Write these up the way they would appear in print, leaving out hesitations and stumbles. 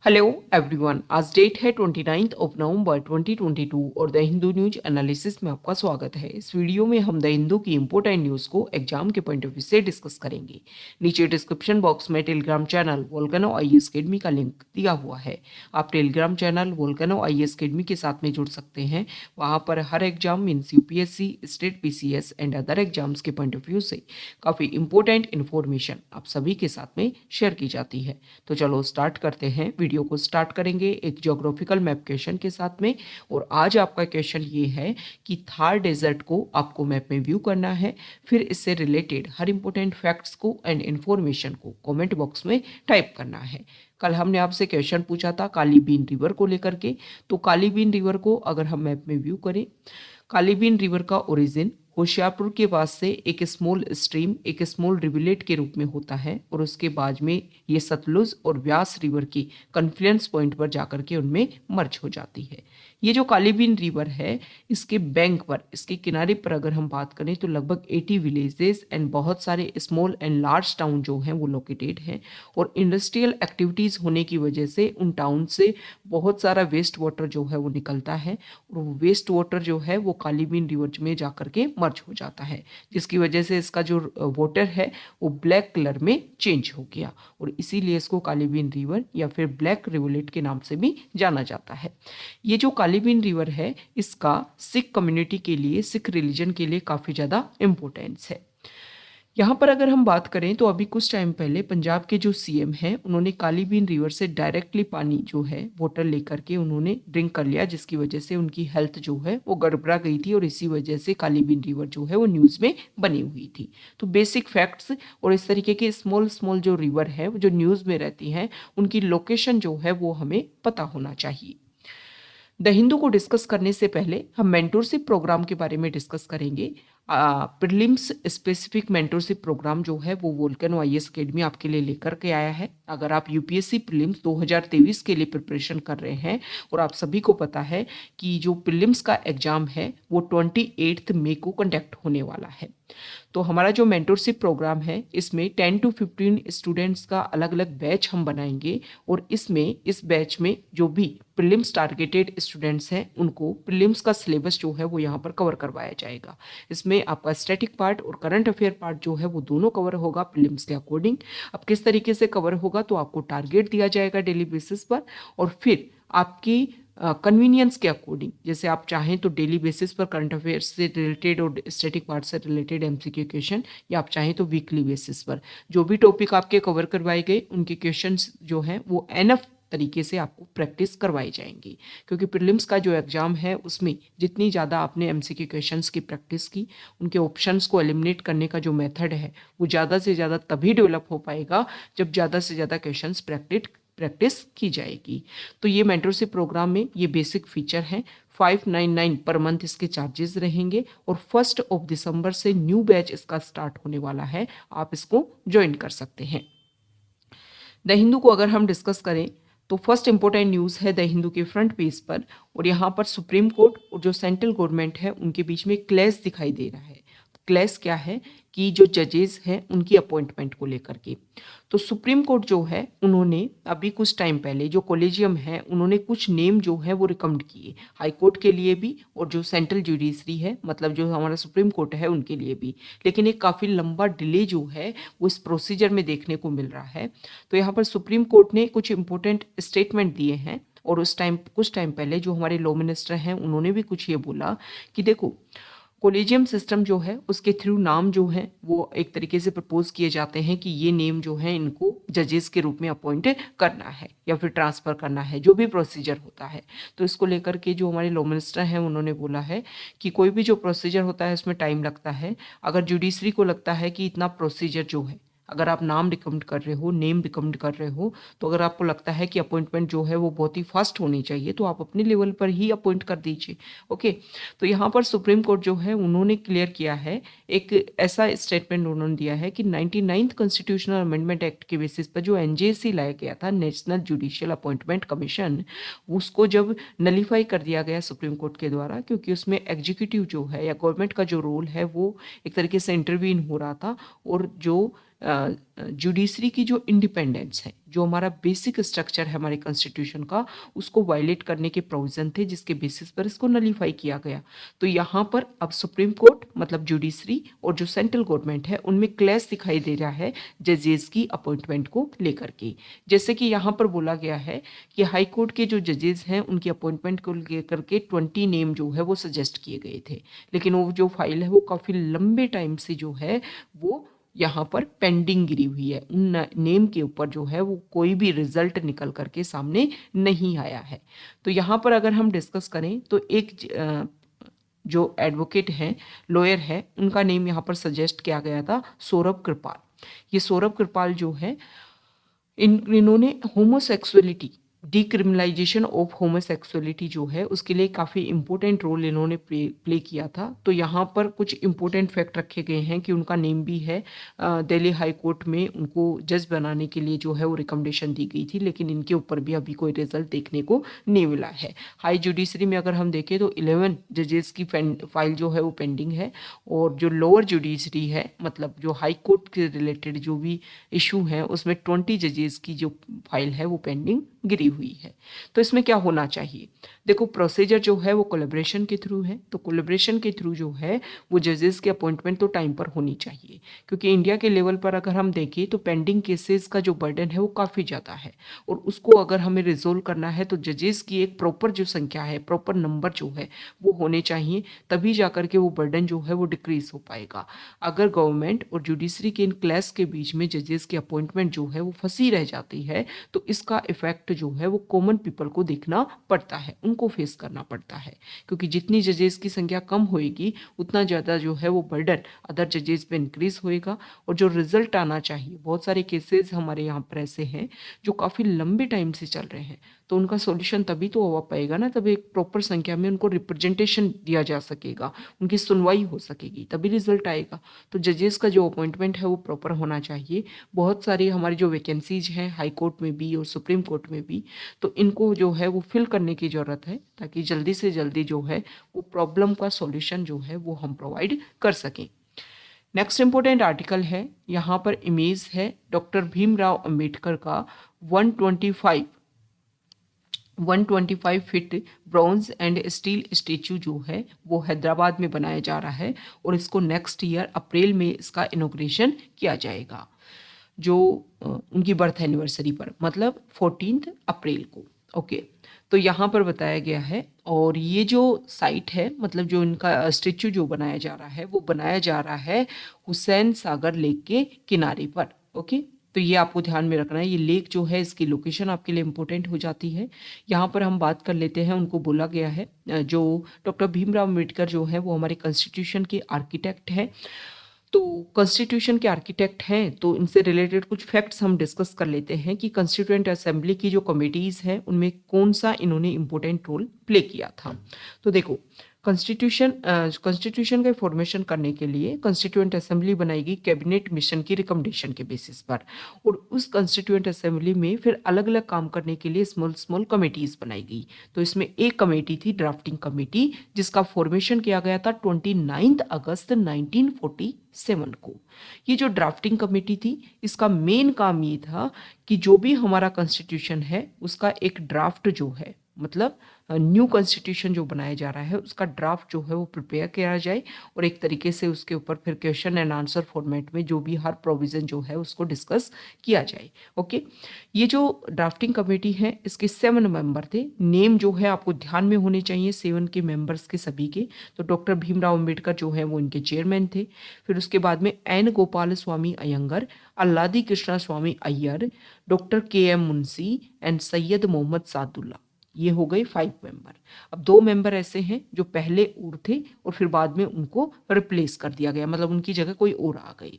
Hello everyone, आज date है 29 नवंबर 2022 और द हिंदू न्यूज एनालिसिस में आपका स्वागत है। इस वीडियो में हम द हिंदू की इंपॉर्टेंट न्यूज़ को एग्जाम के पॉइंट ऑफ व्यू से डिस्कस करेंगे। नीचे डिस्क्रिप्शन बॉक्स में Telegram channel Volcano IAS Academy का लिंक दिया हुआ है। आप Telegram channel Volcano IAS Academy के साथ में जुड़ सकते हैं। वहाँ पर हर exam means UPSC, state PCS and other exams के पॉइंट ऑफ व्यू से काफ़ी इंपॉर्टेंट इन्फॉर्मेशन आप सभी के साथ में शेयर की जाती है। तो चलो स्टार्ट करते हैं। वीडियो को स्टार्ट करेंगे एक ज्योग्राफिकल मैप क्वेश्चन के साथ में। और आज आपका क्वेश्चन ये है कि थार डेजर्ट को आपको मैप में व्यू करना है, फिर इससे रिलेटेड हर इंपॉर्टेंट फैक्ट्स को एंड इंफॉर्मेशन को कमेंट बॉक्स में टाइप करना है। कल हमने आपसे क्वेश्चन पूछा था काली बीन रिवर को लेकर के। तो काली बीन रिवर को अगर हम मैप में व्यू करें, काली बीन रिवर का ओरिजिन होशियारपुर के पास से एक स्मॉल स्ट्रीम, एक स्मॉल रिवुलेट के रूप में होता है और उसके बाद में ये सतलुज और व्यास रिवर की कन्फ्लुएंस पॉइंट पर जाकर के उनमें मर्ज हो जाती है। ये जो कालीबीन रिवर है, इसके बैंक पर, इसके किनारे पर अगर हम बात करें तो लगभग 80 विलेजेस एंड बहुत सारे स्मॉल एंड लार्ज टाउन जो हैं वो लोकेटेड हैं। और इंडस्ट्रियल एक्टिविटीज़ होने की वजह से उन टाउन से बहुत सारा वेस्ट वाटर जो है वो निकलता है और वो वेस्ट वाटर जो है वो कालीबीन रिवर में जाकर के मर्ज हो जाता है, जिसकी वजह से इसका जो वाटर है वो ब्लैक कलर में चेंज हो गया और इसीलिए इसको कालीबीन रिवर या फिर ब्लैक रिवुलेट के नाम से भी जाना जाता है। ये जो कालीबीन रिवर है, इसका सिख कम्युनिटी के लिए, सिख रिलीजन के लिए काफ़ी ज़्यादा इम्पोर्टेंस है। यहाँ पर अगर हम बात करें तो अभी कुछ टाइम पहले पंजाब के जो सीएम हैं, उन्होंने कालीबीन रिवर से डायरेक्टली पानी जो है वाटर लेकर के उन्होंने ड्रिंक कर लिया, जिसकी वजह से उनकी हेल्थ जो है वो गड़बड़ा गई थी और इसी वजह से कालीबीन रिवर जो है वो न्यूज़ में बनी हुई थी। तो बेसिक फैक्ट्स और इस तरीके के स्मॉल स्मॉल जो रिवर है जो न्यूज़ में रहती हैं, उनकी लोकेशन जो है वो हमें पता होना चाहिए। द हिंदू को डिस्कस करने से पहले हम मेंटोरशिप प्रोग्राम के बारे में डिस्कस करेंगे। प्रीलिम्स स्पेसिफिक मेंटोरशिप प्रोग्राम जो है वो वोल्केनो आईएएस अकेडमी आपके लिए लेकर के आया है। अगर आप यूपीएससी प्रीलिम्स 2023 के लिए प्रिपरेशन कर रहे हैं और आप सभी को पता है कि जो प्रीलिम्स का एग्जाम है वो 28 मई को कंडक्ट होने वाला है। तो हमारा जो मेंटोरशिप प्रोग्राम है, इसमें 10 to 15 स्टूडेंट्स का अलग अलग बैच हम बनाएंगे और इसमें इस बैच में जो भी प्रीलिम्स टारगेटेड स्टूडेंट्स हैं उनको प्रीलिम्स का सिलेबस जो है वो यहाँ पर कवर करवाया जाएगा। इसमें आपका स्टैटिक पार्ट और करंट अफेयर पार्ट जो है वो दोनों कवर होगा प्रीलिम्स के अकॉर्डिंग। अब किस तरीके से कवर होगा, तो आपको टारगेट दिया जाएगा डेली बेसिस पर और फिर आपकी कन्वीनियंस के अकॉर्डिंग, जैसे आप चाहें तो डेली बेसिस पर करंट अफेयर्स से रिलेटेड और स्टैटिक पार्ट से रिलेटेड एमसीक्यू क्वेश्चन, या आप चाहें तो वीकली बेसिस पर जो भी टॉपिक आपके कवर करवाए गए उनके क्वेश्चंस जो हैं वो एनफ तरीके से आपको प्रैक्टिस करवाई जाएंगी। क्योंकि प्रीलिम्स का जो एग्जाम है उसमें जितनी ज़्यादा आपने एमसीक्यू क्वेश्चंस की प्रैक्टिस की, उनके ऑप्शंस को एलिमिनेट करने का जो मेथड है वो ज़्यादा से ज़्यादा तभी डेवलप हो पाएगा जब ज़्यादा से ज़्यादा क्वेश्चंस प्रैक्टिस की जाएगी। तो ये मेंटरशिप प्रोग्राम में ये बेसिक फीचर हैं। 599 पर मंथ इसके चार्जेस रहेंगे और 1 दिसंबर से न्यू बैच इसका स्टार्ट होने वाला है, आप इसको ज्वाइन कर सकते हैं। द हिंदू को अगर हम डिस्कस करें तो फर्स्ट इंपॉर्टेंट न्यूज़ है द हिंदू के फ्रंट पेज पर, और यहाँ पर सुप्रीम कोर्ट और जो सेंट्रल गवर्नमेंट है उनके बीच में क्लैश दिखाई दे रहा है। क्लैश क्या है कि जो जजेस हैं उनकी अपॉइंटमेंट को लेकर के। तो सुप्रीम कोर्ट जो है उन्होंने अभी कुछ टाइम पहले जो कॉलेजियम है उन्होंने कुछ नेम जो है वो रिकमेंड किए हाई कोर्ट के लिए भी और जो सेंट्रल जुडिशरी है, मतलब जो हमारा सुप्रीम कोर्ट है, उनके लिए भी। लेकिन एक काफ़ी लंबा डिले जो है वो इस प्रोसीजर में देखने को मिल रहा है। तो यहाँ पर सुप्रीम कोर्ट ने कुछ इंपॉर्टेंट स्टेटमेंट दिए हैं और कुछ टाइम पहले जो हमारे लॉ मिनिस्टर हैं उन्होंने भी कुछ ये बोला कि देखो, कोलेजियम सिस्टम जो है उसके थ्रू नाम जो है वो एक तरीके से प्रपोज किए जाते हैं कि ये नेम जो है इनको जजेस के रूप में अपॉइंट करना है या फिर ट्रांसफ़र करना है, जो भी प्रोसीजर होता है। तो इसको लेकर के जो हमारे लॉ मिनिस्टर हैं उन्होंने बोला है कि कोई भी जो प्रोसीजर होता है उसमें टाइम लगता है। अगर जुडिशरी को लगता है कि इतना प्रोसीजर जो है, अगर आप नाम रिकमेंड कर रहे हो, नेम रिकमेंड कर रहे हो, तो अगर आपको लगता है कि अपॉइंटमेंट जो है वो बहुत ही फास्ट होनी चाहिए तो आप अपने लेवल पर ही अपॉइंट कर दीजिए। ओके। तो यहाँ पर सुप्रीम कोर्ट जो है उन्होंने क्लियर किया है, एक ऐसा स्टेटमेंट उन्होंने दिया है कि 99th कॉन्स्टिट्यूशनल अमेंडमेंट एक्ट के बेसिस पर जो एनजेसी लाया गया था, नेशनल जुडिशियल अपॉइंटमेंट कमीशन, उसको जब नलीफाई कर दिया गया सुप्रीम कोर्ट के द्वारा, क्योंकि उसमें एग्जीक्यूटिव जो है या गवर्नमेंट का जो रोल है वो एक तरीके से इंटरवीन हो रहा था और जो जुडिशरी की जो इंडिपेंडेंस है, जो हमारा बेसिक स्ट्रक्चर है हमारे कॉन्स्टिट्यूशन का, उसको वायलेट करने के प्रोविजन थे जिसके बेसिस पर इसको नलीफाई किया गया। तो यहाँ पर अब सुप्रीम कोर्ट मतलब जुडिशरी और जो सेंट्रल गवर्नमेंट है उनमें क्लैश दिखाई दे रहा है जजेस की अपॉइंटमेंट को लेकर के। जैसे कि यहाँ पर बोला गया है कि हाई कोर्ट के जो जजेस हैं उनकी अपॉइंटमेंट को लेकर के 20 नेम जो है वो सजेस्ट किए गए थे, लेकिन वो जो फाइल है वो काफ़ी लंबे टाइम से जो है वो यहाँ पर पेंडिंग गिरी हुई है। उन नेम के ऊपर जो है वो कोई भी रिजल्ट निकल करके सामने नहीं आया है। तो यहाँ पर अगर हम डिस्कस करें तो एक जो एडवोकेट हैं, लॉयर है, उनका नेम यहाँ पर सजेस्ट किया गया था, सौरभ कृपाल। ये सौरभ कृपाल जो है इन्होंने होमोसेक्सुअलिटी, डिक्रिमिनलाइजेशन ऑफ होमोसेक्सुअलिटी जो है उसके लिए काफ़ी इंपॉर्टेंट रोल इन्होंने प्ले किया था। तो यहाँ पर कुछ इंपॉर्टेंट फैक्ट रखे गए हैं कि उनका नेम भी है दिल्ली हाई कोर्ट में उनको जज बनाने के लिए जो है वो रिकमेंडेशन दी गई थी, लेकिन इनके ऊपर भी अभी कोई रिजल्ट देखने को नहीं मिला है। हाई जुडिशरी में अगर हम देखें तो 11 जजेस की फाइल जो है वो पेंडिंग है, और जो लोअर जुडिशरी है मतलब जो हाई कोर्ट के रिलेटेड जो भी इशू है उसमें 20 जजेस की जो फाइल है वो पेंडिंग गिरी हुई है। तो इसमें क्या होना चाहिए? देखो, प्रोसीजर जो है वो कोलैबोरेशन के थ्रू है, तो कोलैबोरेशन के थ्रू जो है वो जजेस की अपॉइंटमेंट तो टाइम पर होनी चाहिए, क्योंकि इंडिया के लेवल पर अगर हम देखें तो पेंडिंग केसेस का जो बर्डन है वो काफ़ी ज़्यादा है, और उसको अगर हमें रिजोल्व करना है तो जजेस की एक प्रॉपर जो संख्या है, प्रॉपर नंबर जो है वो होने चाहिए, तभी जाकर के वो बर्डन जो है वो डिक्रीज हो पाएगा। अगर गवर्नमेंट और जुडिशरी के इन क्लैश के बीच में जजेस की अपॉइंटमेंट जो है वो फंसी रह जाती है तो इसका इफेक्ट जो है वो कॉमन पीपल को देखना पड़ता है, उनको फेस करना पड़ता है, क्योंकि जितनी जजेस की संख्या कम होएगी उतना ज़्यादा जो है वो बर्डन अदर जजेस पे इंक्रीज होएगा, और जो रिजल्ट आना चाहिए, बहुत सारे केसेस हमारे यहाँ पर ऐसे हैं जो काफ़ी लंबे टाइम से चल रहे हैं, तो उनका सॉल्यूशन तभी तो हो पाएगा ना, तभी एक प्रॉपर संख्या में उनको रिप्रेजेंटेशन दिया जा सकेगा, उनकी सुनवाई हो सकेगी, तभी रिजल्ट आएगा। तो जजेस का जो अपॉइंटमेंट है वो प्रॉपर होना चाहिए। बहुत सारी हमारी जो वैकेंसीज हैं हाई कोर्ट में भी और सुप्रीम कोर्ट में भी, तो इनको जो है वो फिल करने की ज़रूरत है, ताकि जल्दी से जल्दी जो है वो प्रॉब्लम का सॉल्यूशन जो है वो हम प्रोवाइड कर सकें। नेक्स्ट इंपॉर्टेंट आर्टिकल है, यहाँ पर इमेज है डॉक्टर भीमराव अंबेडकर का 125 feet bronze and steel statue जो है वो हैदराबाद में बनाया जा रहा है, और इसको नेक्स्ट ईयर अप्रैल में इसका इनॉग्रेशन किया जाएगा, जो उनकी बर्थ एनिवर्सरी पर, मतलब 14 अप्रैल को। ओके, तो यहाँ पर बताया गया है, और ये जो साइट है मतलब जो इनका स्टेचू जो बनाया जा रहा है वो बनाया जा रहा है हुसैन सागर लेक के किनारे पर। ओके, तो ये आपको ध्यान में रखना है, ये लेक जो है इसकी लोकेशन आपके लिए इम्पोर्टेंट हो जाती है। यहाँ पर हम बात कर लेते हैं, उनको बोला गया है जो डॉक्टर भीमराव अम्बेडकर जो है वो हमारे कॉन्स्टिट्यूशन के आर्किटेक्ट हैं। तो कॉन्स्टिट्यूशन के आर्किटेक्ट हैं, तो इनसे रिलेटेड कुछ फैक्ट्स हम डिस्कस कर लेते हैं कि कॉन्स्टिट्यूएंट असेंबली की जो कमिटीज़ हैं उनमें कौन सा इन्होंने इम्पोर्टेंट रोल प्ले किया था। तो देखो, कॉन्स्टिट्यूशन का फॉर्मेशन करने के लिए कॉन्स्टिट्यूएंट असेंबली बनाएगी कैबिनेट मिशन की रिकमेंडेशन के बेसिस पर, और उस कॉन्स्टिट्यूएंट असेंबली में फिर अलग अलग काम करने के लिए स्मॉल स्मॉल कमेटीज़ बनाई गई। तो इसमें एक कमेटी थी ड्राफ्टिंग कमेटी, जिसका फॉर्मेशन किया गया था 29 अगस्त 1947 को। ये जो ड्राफ्टिंग कमेटी थी इसका मेन काम ये था कि जो भी हमारा कॉन्स्टिट्यूशन है उसका एक ड्राफ्ट जो है, मतलब न्यू कॉन्स्टिट्यूशन जो बनाया जा रहा है उसका ड्राफ्ट जो है वो प्रिपेयर किया जाए, और एक तरीके से उसके ऊपर फिर क्वेश्चन एंड आंसर फॉर्मेट में जो भी हर प्रोविज़न जो है उसको डिस्कस किया जाए। ओके, ये जो ड्राफ्टिंग कमेटी है इसके 7 मेंबर थे। नेम जो है आपको ध्यान में होने चाहिए 7 के मेंबर्स के सभी के। तो डॉक्टर भीमराव अम्बेडकर जो है वो इनके चेयरमैन थे। फिर उसके बाद में N Gopalaswami Ayyangar, Alladi Krishnaswami Ayyar, doctor KM Munshi and Syed Muhammad Saadulla, ये हो गए 5 मेंबर। अब 2 मेंबर ऐसे हैं जो पहले और थे और फिर बाद में उनको रिप्लेस कर दिया गया, मतलब उनकी जगह कोई और आ गई।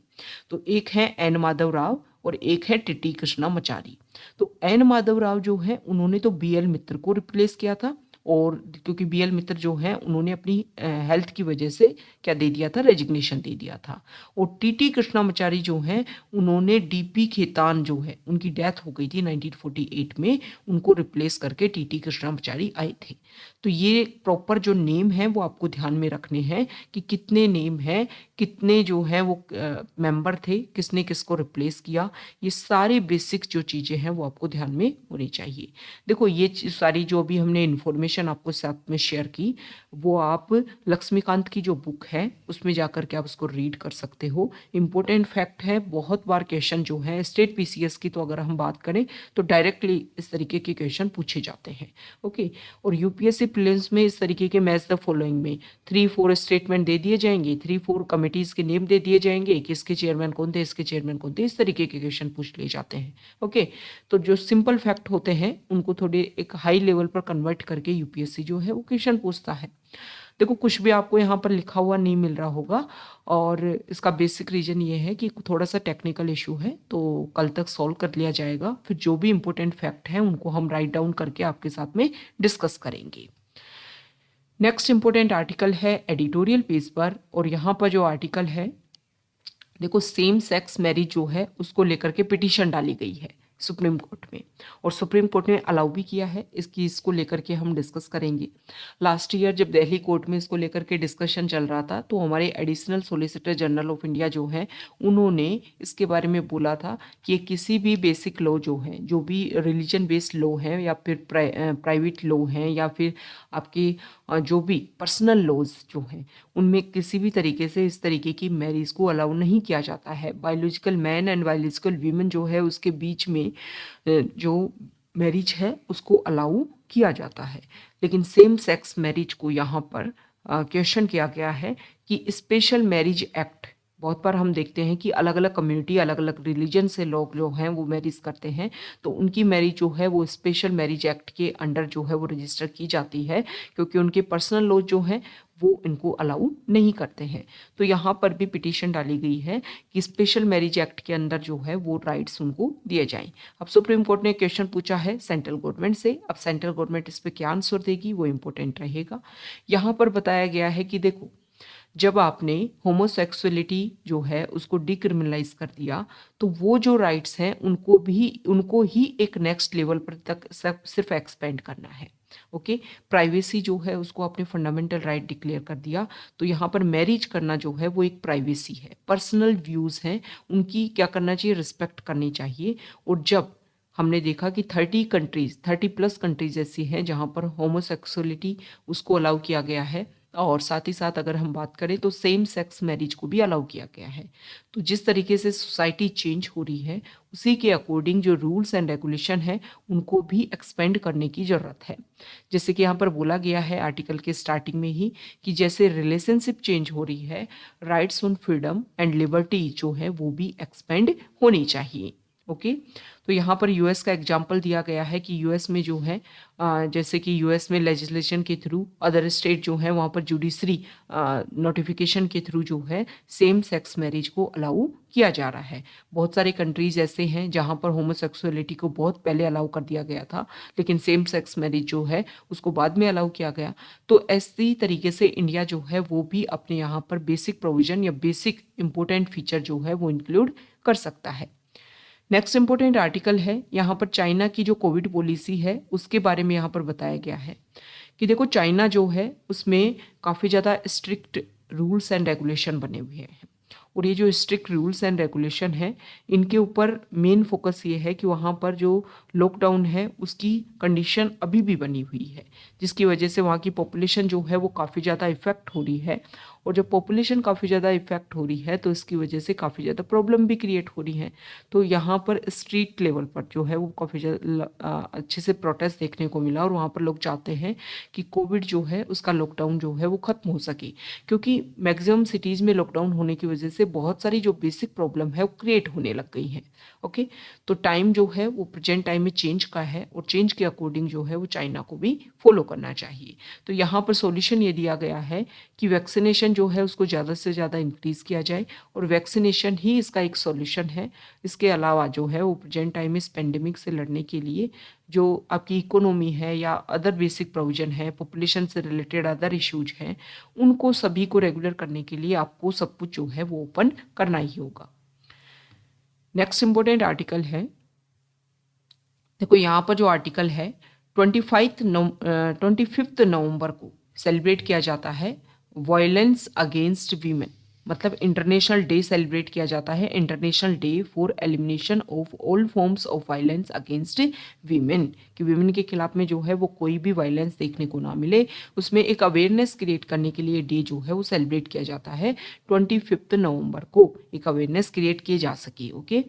तो एक है एन माधव राव और एक है टिटी कृष्णा मचारी। तो एन माधव राव जो है उन्होंने तो BL मित्र को रिप्लेस किया था, और क्योंकि BL मित्र जो हैं उन्होंने अपनी हेल्थ की वजह से क्या दे दिया था, रेजिग्नेशन दे दिया था। और TT कृष्णामाचारी जो हैं उन्होंने DP खेतान जो है उनकी डेथ हो गई थी 1948 में, उनको रिप्लेस करके TT कृष्णामाचारी आए थे। तो ये प्रॉपर जो नेम है वो आपको ध्यान में रखने हैं कि कितने नेम हैं, कितने जो है वो मेंबर थे, किसने किसको रिप्लेस किया, ये सारे बेसिक जो चीज़ें हैं वो आपको ध्यान में होनी चाहिए। देखो ये सारी जो भी हमने इन्फॉर्मेशन आपको साथ में शेयर की वो आप लक्ष्मीकांत की जो बुक है उसमें जाकर के आप उसको रीड कर सकते हो। इम्पोर्टेंट फैक्ट है, बहुत बार क्वेश्चन जो है स्टेट PCS की तो अगर हम बात करें तो डायरेक्टली इस तरीके के क्वेश्चन पूछे जाते हैं। ओके, और UPSC प्रीलिम्स में इस तरीके के मैच द फॉलोइंग में 3-4 स्टेटमेंट दे दिए जाएंगे, 3-4 कमिटीज के नेम दे दिए जाएंगे कि इसके चेयरमैन कौन थे, इसके चेयरमैन कौन थे, इस तरीके के क्वेश्चन पूछ लिए जाते हैं। ओके, तो जो सिंपल फैक्ट होते हैं उनको थोड़े एक हाई लेवल पर कन्वर्ट करके UPSC जो है वो क्वेश्चन पूछता है। देखो कुछ भी आपको यहाँ पर लिखा हुआ नहीं मिल रहा होगा और इसका बेसिक रीजन ये है कि थोड़ा सा टेक्निकल इशू है, तो कल तक सॉल्व कर लिया जाएगा। फिर जो भी इंपॉर्टेंट फैक्ट हैं उनको हम राइट डाउन करके आपके साथ में डिस्कस करेंगे। नेक्स्ट इंपॉर्टेंट आर्टिकल है एडिटोरियल पेज पर, और यहाँ पर जो आर्टिकल है देखो सेम सेक्स मैरिज जो है उसको लेकर के पिटीशन डाली गई है सुप्रीम कोर्ट में, और सुप्रीम कोर्ट ने अलाउ भी किया है। इसको लेकर के हम डिस्कस करेंगे। लास्ट ईयर जब दिल्ली कोर्ट में इसको लेकर के डिस्कशन चल रहा था तो हमारे additional solicitor general of India जो है उन्होंने इसके बारे में बोला था कि किसी भी बेसिक लॉ जो है, जो भी रिलीजन बेस्ड लॉ है या फिर प्राइवेट लॉ हैं या फिर आपकी जो भी पर्सनल लॉज जो हैं उनमें किसी भी तरीके से इस तरीके की मैरिज को अलाउ नहीं किया जाता है। Biological man and biological women जो है उसके बीच में जो मैरिज है उसको अलाउ किया जाता है, लेकिन सेम सेक्स मैरिज को यहाँ पर क्वेश्चन किया गया है कि स्पेशल मैरिज एक्ट, बहुत बार हम देखते हैं कि अलग अलग कम्युनिटी अलग अलग रिलीजन से लोग जो हैं वो मैरिज करते हैं, तो उनकी मैरिज जो है वो स्पेशल मैरिज एक्ट के अंडर जो है वो रजिस्टर की जाती है, क्योंकि उनके पर्सनल लॉ जो हैं वो इनको अलाउ नहीं करते हैं। तो यहाँ पर भी पिटीशन डाली गई है कि स्पेशल मैरिज एक्ट के अंदर जो है वो राइट्स उनको दिए जाएं। अब सुप्रीम कोर्ट ने क्वेश्चन पूछा है सेंट्रल गवर्नमेंट से, अब सेंट्रल गवर्नमेंट इस पर क्या आंसर देगी वो इम्पोर्टेंट रहेगा। यहाँ पर बताया गया है कि देखो जब आपने होमोसेक्सुअलिटी जो है उसको डिक्रिमिनलाइज कर दिया तो वो जो राइट्स हैं उनको ही एक नेक्स्ट लेवल पर तक सिर्फ एक्सपेंड करना है। ओके, प्राइवेसी जो है उसको आपने फंडामेंटल राइट डिक्लेयर कर दिया, तो यहाँ पर मैरिज करना जो है वो एक प्राइवेसी है, पर्सनल व्यूज़ हैं उनकी क्या करना चाहिए, रिस्पेक्ट करनी चाहिए। और जब हमने देखा कि 30+ कंट्रीज ऐसी हैं जहाँ पर होमोसेक्सुअलिटी उसको अलाउ किया गया है, और साथ ही साथ अगर हम बात करें तो सेम सेक्स मैरिज को भी अलाउ किया गया है। तो जिस तरीके से सोसाइटी चेंज हो रही है उसी के अकॉर्डिंग जो रूल्स एंड रेगुलेशन है उनको भी एक्सपेंड करने की ज़रूरत है। जैसे कि यहाँ पर बोला गया है आर्टिकल के स्टार्टिंग में ही कि जैसे रिलेशनशिप चेंज हो रही है, rights on freedom and liberty जो है वो भी एक्सपेंड होनी चाहिए। ओके, तो यहाँ पर US का एग्जाम्पल दिया गया है कि US में जो है जैसे कि US में लेजिस्लेशन के थ्रू, अदर स्टेट जो है वहाँ पर जुडिशरी नोटिफिकेशन के थ्रू जो है सेम सेक्स मैरिज को अलाउ किया जा रहा है। बहुत सारे कंट्रीज ऐसे हैं जहाँ पर होमोसेक्सुअलिटी को बहुत पहले अलाउ कर दिया गया था, लेकिन सेम सेक्स मैरिज जो है उसको बाद में अलाउ किया गया। तो ऐसी तरीके से इंडिया जो है वो भी अपने यहाँ पर बेसिक प्रोविजन या बेसिक इंपॉर्टेंट फीचर जो है वो इंक्लूड कर सकता है। नेक्स्ट इंपॉर्टेंट आर्टिकल है यहाँ पर चाइना की जो कोविड पॉलिसी है उसके बारे में यहाँ पर बताया गया है कि देखो चाइना जो है उसमें काफ़ी ज़्यादा स्ट्रिक्ट रूल्स एंड रेगुलेशन बने हुए हैं, और ये जो स्ट्रिक्ट रूल्स एंड रेगुलेशन है इनके ऊपर मेन फोकस ये है कि वहाँ पर जो लॉकडाउन है उसकी कंडीशन अभी भी बनी हुई है, जिसकी वजह से वहाँ की पॉपुलेशन जो है वो काफ़ी ज़्यादा इफ़ेक्ट हो रही है। और जब पॉपुलेशन काफ़ी ज़्यादा इफ़ेक्ट हो रही है तो इसकी वजह से काफ़ी ज़्यादा प्रॉब्लम भी क्रिएट हो रही है। तो यहाँ पर स्ट्रीट लेवल पर जो है वो काफ़ी ज़्यादा अच्छे से प्रोटेस्ट देखने को मिला, और वहाँ पर लोग चाहते हैं कि कोविड जो है उसका लॉकडाउन जो है वो ख़त्म हो सके, क्योंकि मैक्सिमम सिटीज़ में लॉकडाउन होने की वजह से बहुत सारी जो बेसिक प्रॉब्लम है वो क्रिएट होने लग गई हैं। ओके, तो टाइम जो है वो प्रेजेंट टाइम में चेंज का है, और चेंज के अकॉर्डिंग जो है वो चाइना को भी फॉलो करना चाहिए। तो यहाँ पर सॉल्यूशन ये दिया गया है कि वैक्सीनेशन जो है उसको ज़्यादा से ज़्यादा इंक्रीज़ किया जाए और वैक्सीनेशन ही इसका एक सॉल्यूशन है। इसके अलावा जो है वो प्रेजेंट टाइम में इस पेंडेमिक से लड़ने के लिए जो आपकी इकोनॉमी है या अदर बेसिक प्रोविजन है, पॉपुलेशन से रिलेटेड अदर इश्यूज हैं, उनको सभी को रेगुलर करने के लिए आपको सब कुछ जो है वो ओपन करना ही होगा। नेक्स्ट इंपॉर्टेंट आर्टिकल है, देखो यहाँ पर जो आर्टिकल है 25 नवंबर को सेलिब्रेट किया जाता है वायलेंस अगेंस्ट वीमेन, मतलब इंटरनेशनल डे सेलिब्रेट किया जाता है, international day for elimination of all forms of violence against women, कि वीमेन के खिलाफ में जो है वो कोई भी वायलेंस देखने को ना मिले, उसमें एक अवेयरनेस क्रिएट करने के लिए डे जो है वो सेलिब्रेट किया जाता है 25 नवंबर को, एक अवेयरनेस क्रिएट किए जा सके। ओके,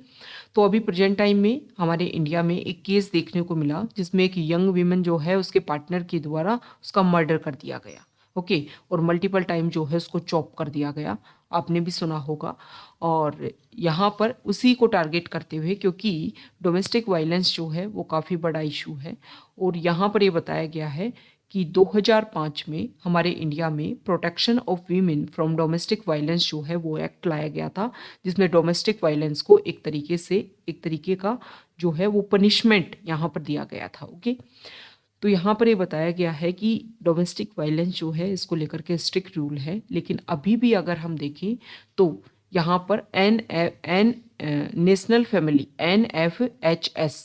तो अभी प्रेजेंट टाइम में हमारे इंडिया में एक केस देखने को मिला जिसमें एक यंग वीमेन जो है उसके पार्टनर के द्वारा उसका मर्डर कर दिया गया। ओके, और मल्टीपल टाइम जो है उसको चॉप कर दिया गया, आपने भी सुना होगा। और यहाँ पर उसी को टारगेट करते हुए, क्योंकि डोमेस्टिक वायलेंस जो है वो काफ़ी बड़ा इशू है, और यहाँ पर ये बताया गया है कि 2005 में हमारे इंडिया में protection of women from domestic violence जो है वो एक्ट लाया गया था, जिसमें डोमेस्टिक वायलेंस को एक तरीके का जो है वो पनिशमेंट यहाँ पर दिया गया था। ओके, तो यहाँ पर ये बताया गया है कि डोमेस्टिक वायलेंस जो है इसको लेकर के स्ट्रिक्ट रूल है, लेकिन अभी भी अगर हम देखें तो यहाँ पर नेशनल फैमिली NFHS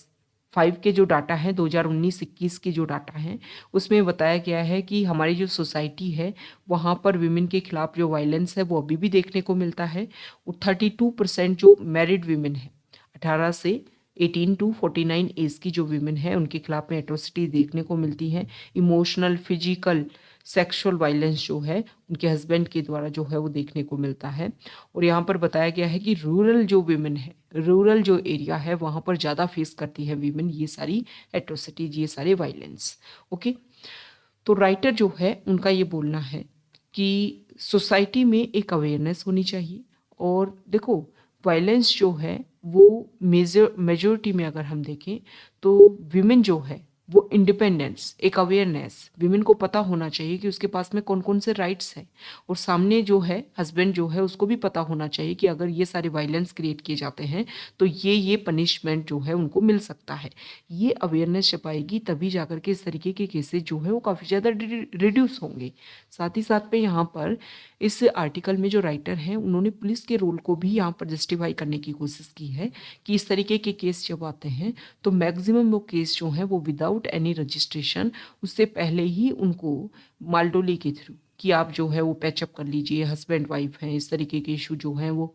5 के जो डाटा है 2019-21 के जो डाटा हैं उसमें बताया गया है कि हमारी जो सोसाइटी है वहाँ पर विमेन के खिलाफ जो वायलेंस है वो अभी भी देखने को मिलता है। 32% जो मैरिड विमेन है 18 से 18 टू 49 एज की जो वीमेन है उनके खिलाफ में एट्रोसिटी देखने को मिलती है। इमोशनल, फिजिकल, सेक्सुअल वायलेंस जो है उनके हस्बैंड के द्वारा जो है वो देखने को मिलता है। और यहाँ पर बताया गया है कि रूरल जो वीमेन है, रूरल जो एरिया है वहाँ पर ज़्यादा फेस करती है वीमेन ये सारी एट्रोसिटीज, ये सारे वायलेंस। ओके, तो राइटर जो है उनका ये बोलना है कि सोसाइटी में एक अवेयरनेस होनी चाहिए। और देखो वायलेंस जो है वो मेजोरिटी में अगर हम देखें तो विमेन जो है वो इंडिपेंडेंस, एक अवेयरनेस, विमेन को पता होना चाहिए कि उसके पास में कौन कौन से राइट्स हैं, और सामने जो है हस्बैंड जो है उसको भी पता होना चाहिए कि अगर ये सारे वायलेंस क्रिएट किए जाते हैं तो ये पनिशमेंट जो है उनको मिल सकता है। ये अवेयरनेस छपाएगी तभी जाकर के इस तरीके के केसेस जो है वो काफ़ी ज़्यादा रिड्यूस होंगे। साथ ही साथ में यहाँ पर इस आर्टिकल में जो राइटर हैं उन्होंने पुलिस के रोल को भी यहाँ पर जस्टिफाई करने की कोशिश की है कि इस तरीके के केस जब आते हैं तो मैक्सिमम वो केस जो हैं वो विदाउट एनी रजिस्ट्रेशन, उससे पहले ही उनको मालडोली के थ्रू कि आप जो है वो पैचअप कर लीजिए, हस्बैंड वाइफ हैं, इस तरीके के इशू जो हैं वो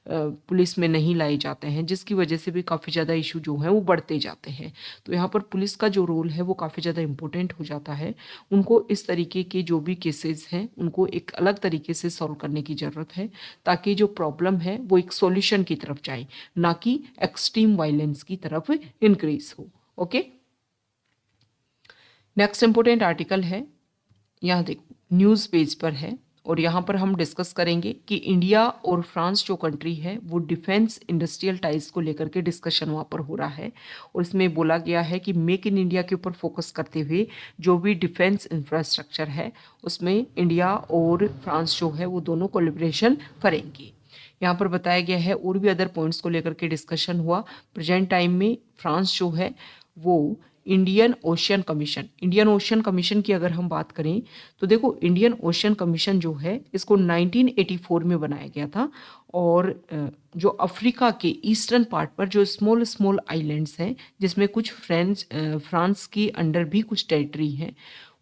पुलिस में नहीं लाए जाते हैं, जिसकी वजह से भी काफ़ी ज़्यादा इशू जो हैं वो बढ़ते जाते हैं। तो यहाँ पर पुलिस का जो रोल है वो काफ़ी ज़्यादा इम्पोर्टेंट हो जाता है। उनको इस तरीके के जो भी केसेस हैं उनको एक अलग तरीके से सॉल्व करने की ज़रूरत है, ताकि जो प्रॉब्लम है वो एक सॉल्यूशन की तरफ जाए, ना कि एक्सट्रीम वायलेंस की तरफ इंक्रीज हो। ओके, नेक्स्ट इंपॉर्टेंट आर्टिकल है, यहाँ देखो न्यूज़ पेज पर है, और यहाँ पर हम डिस्कस करेंगे कि इंडिया और फ्रांस जो कंट्री है वो डिफेंस इंडस्ट्रियल टाइज को लेकर के डिस्कशन वहाँ पर हो रहा है। और इसमें बोला गया है कि मेक इन इंडिया के ऊपर फोकस करते हुए जो भी डिफेंस इंफ्रास्ट्रक्चर है उसमें इंडिया और फ्रांस जो है वो दोनों कोलैबोरेशन करेंगे। यहाँ पर बताया गया है और भी अदर पॉइंट्स को लेकर के डिस्कशन हुआ। प्रेजेंट टाइम में फ्रांस जो है वो इंडियन ओशियन कमीशन की अगर हम बात करें तो देखो इंडियन ओशियन कमीशन जो है इसको 1984 में बनाया गया था, और जो अफ्रीका के ईस्टर्न पार्ट पर जो स्मॉल स्मॉल आइलैंड्स हैं जिसमें कुछ फ्रांस के अंडर भी कुछ टेरिटरी हैं,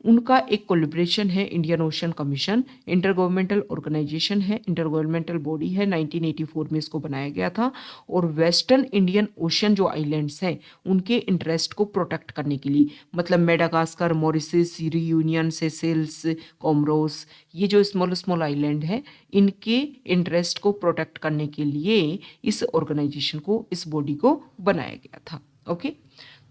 उनका एक कोलिब्रेशन है Indian Ocean Commission. Intergovernmental organisation है, इंटर गवर्नमेंटल बॉडी है, 1984 में इसको बनाया गया था। और वेस्टर्न इंडियन ओशन जो आइलैंड्स हैं उनके इंटरेस्ट को प्रोटेक्ट करने के लिए, मतलब Madagascar, Mauritius, Reunion, Seychelles, Comoros, ये जो स्मॉल स्मॉल आइलैंड है इनके इंटरेस्ट को प्रोटेक्ट करने के लिए इस ऑर्गेनाइजेशन को, इस बॉडी को बनाया गया था। ओके,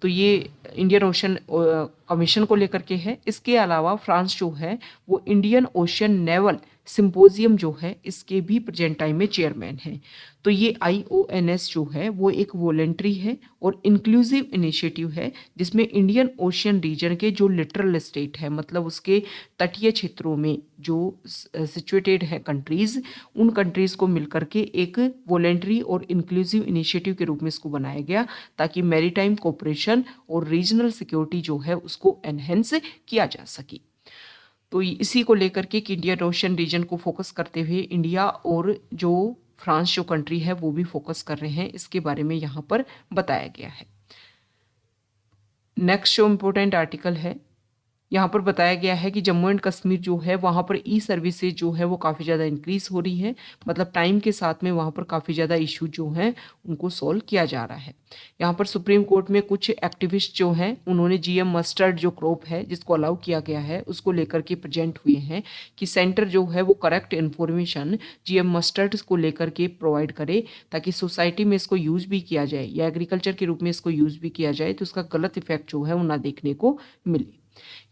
तो ये इंडियन ओशन कमीशन को लेकर के है। इसके अलावा फ्रांस जो है वो इंडियन ओशन नेवल सिंपोजियम जो है इसके भी प्रेजेंट टाइम में चेयरमैन हैं। तो ये IONS जो है वो एक वॉलेंट्री है और इंक्लूसिव इनिशिएटिव है, जिसमें इंडियन ओशियन रीजन के जो लिटरल स्टेट है, मतलब उसके तटीय क्षेत्रों में जो सिचुएटेड है कंट्रीज, उन कंट्रीज को मिलकर के एक वॉलेंट्री और इंक्लूसिव इनिशिएटिव के रूप में इसको बनाया गया, ताकि मैरीटाइम कोऑपरेशन और रीजनल सिक्योरिटी जो है उसको एनहेंस किया जा सके। तो इसी को लेकर के कि इंडियन ओशन रीजन को फोकस करते हुए इंडिया और जो फ्रांस जो कंट्री है वो भी फोकस कर रहे हैं, इसके बारे में यहाँ पर बताया गया है। नेक्स्ट जो इम्पोर्टेंट आर्टिकल है, यहाँ पर बताया गया है कि जम्मू एंड कश्मीर जो है वहाँ पर ई सर्विसेज जो है वो काफ़ी ज़्यादा इंक्रीज हो रही है, मतलब टाइम के साथ में वहाँ पर काफ़ी ज़्यादा इशू जो हैं उनको सॉल्व किया जा रहा है। यहाँ पर सुप्रीम कोर्ट में कुछ एक्टिविस्ट जो हैं उन्होंने GM मस्टर्ड जो क्रॉप है जिसको अलाउ किया गया है उसको लेकर के प्रेजेंट हुए हैं कि सेंटर जो है वो करेक्ट इन्फॉर्मेशन GM मस्टर्ड को लेकर के प्रोवाइड करे, ताकि सोसाइटी में इसको यूज़ भी किया जाए या एग्रीकल्चर के रूप में इसको यूज़ भी किया जाए तो उसका गलत इफेक्ट जो है वो ना देखने को मिले।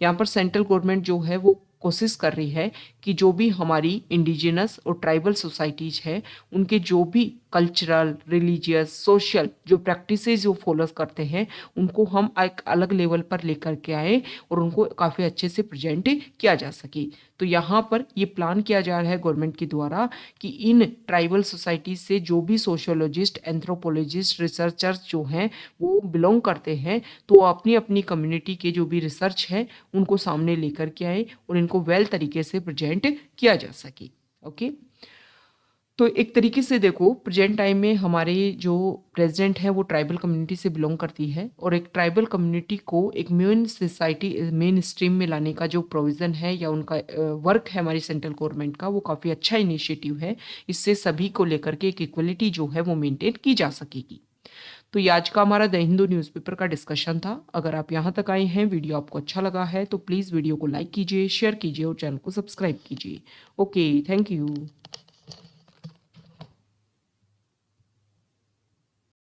यहाँ पर सेंट्रल गवर्नमेंट जो है वो कोशिश कर रही है कि जो भी हमारी इंडिजिनस और ट्राइबल सोसाइटीज है उनके जो भी कल्चरल, रिलीजियस, सोशल जो प्रैक्टिसेस जो फॉलो करते हैं उनको हम एक अलग लेवल पर लेकर के आए और उनको काफ़ी अच्छे से प्रेजेंट किया जा सके। तो यहाँ पर ये प्लान किया जा रहा है गवर्नमेंट के द्वारा कि इन ट्राइबल सोसाइटीज से जो भी सोशोलॉजिस्ट, एंथ्रोपोलॉजिस्ट, रिसर्चर्स जो हैं वो बिलोंग करते हैं, तो अपनी अपनी कम्युनिटी के जो भी रिसर्च है उनको सामने लेकर के आए और इनको वेल तरीके से प्रेजेंट किया जा सके। ओके, तो एक तरीके से देखो प्रेजेंट टाइम में हमारे जो प्रेसिडेंट है वो ट्राइबल कम्युनिटी से बिलोंग करती है और एक ट्राइबल कम्युनिटी को एक मेन सोसाइटी मेन स्ट्रीम में लाने का जो प्रोविज़न है या उनका वर्क है हमारी सेंट्रल गवर्नमेंट का, वो काफ़ी अच्छा इनिशिएटिव है। इससे सभी को लेकर के एक इक्वलिटी जो है वो मेंटेन की जा सकेगी। तो ये आज का हमारा द हिंदू न्यूज़पेपर का डिस्कशन था। अगर आप यहाँ तक आए हैं, वीडियो आपको अच्छा लगा है तो प्लीज़ वीडियो को लाइक कीजिए, शेयर कीजिए और चैनल को सब्सक्राइब कीजिए। Okay, thank you.